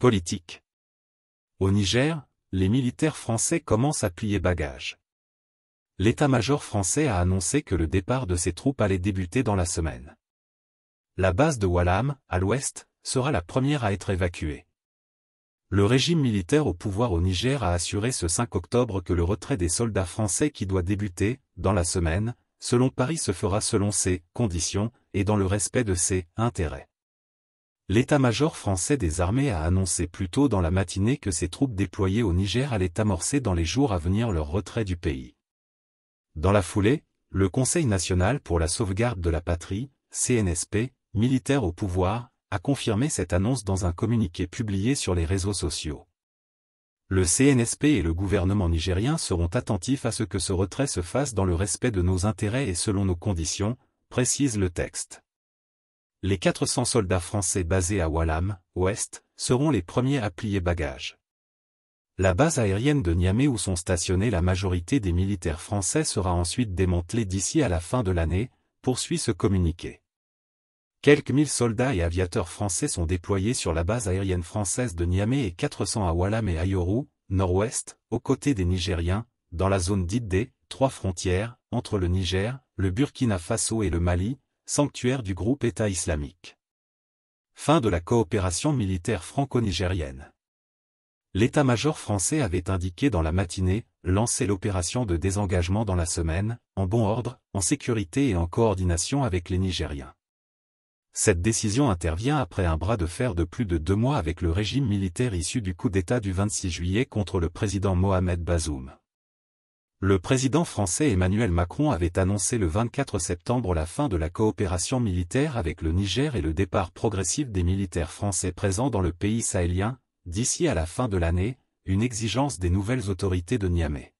Politique. Au Niger, les militaires français commencent à plier bagages. L'état-major français a annoncé que le départ de ses troupes allait débuter dans la semaine. La base de Walam, à l'ouest, sera la première à être évacuée. Le régime militaire au pouvoir au Niger a assuré ce 5 octobre que le retrait des soldats français qui doit débuter, dans la semaine, selon Paris se fera selon ses conditions, et dans le respect de ses intérêts. L'état-major français des armées a annoncé plus tôt dans la matinée que ses troupes déployées au Niger allaient amorcer dans les jours à venir leur retrait du pays. Dans la foulée, le Conseil national pour la sauvegarde de la patrie, CNSP, militaire au pouvoir, a confirmé cette annonce dans un communiqué publié sur les réseaux sociaux. Le CNSP et le gouvernement nigérien seront attentifs à ce que ce retrait se fasse dans le respect de nos intérêts et selon nos conditions, précise le texte. Les 400 soldats français basés à Walam, ouest, seront les premiers à plier bagages. La base aérienne de Niamey où sont stationnés la majorité des militaires français sera ensuite démantelée d'ici à la fin de l'année, poursuit ce communiqué. Quelques 1000 soldats et aviateurs français sont déployés sur la base aérienne française de Niamey et 400 à Walam et Ayoru, nord-ouest, aux côtés des Nigériens, dans la zone dite des 3 frontières, entre le Niger, le Burkina Faso et le Mali, sanctuaire du groupe État islamique. Fin de la coopération militaire franco-nigérienne. L'état-major français avait indiqué dans la matinée, lancer l'opération de désengagement dans la semaine, en bon ordre, en sécurité et en coordination avec les Nigériens. Cette décision intervient après un bras de fer de plus de 2 mois avec le régime militaire issu du coup d'État du 26 juillet contre le président Mohamed Bazoum. Le président français Emmanuel Macron avait annoncé le 24 septembre la fin de la coopération militaire avec le Niger et le départ progressif des militaires français présents dans le pays sahélien, d'ici à la fin de l'année, une exigence des nouvelles autorités de Niamey.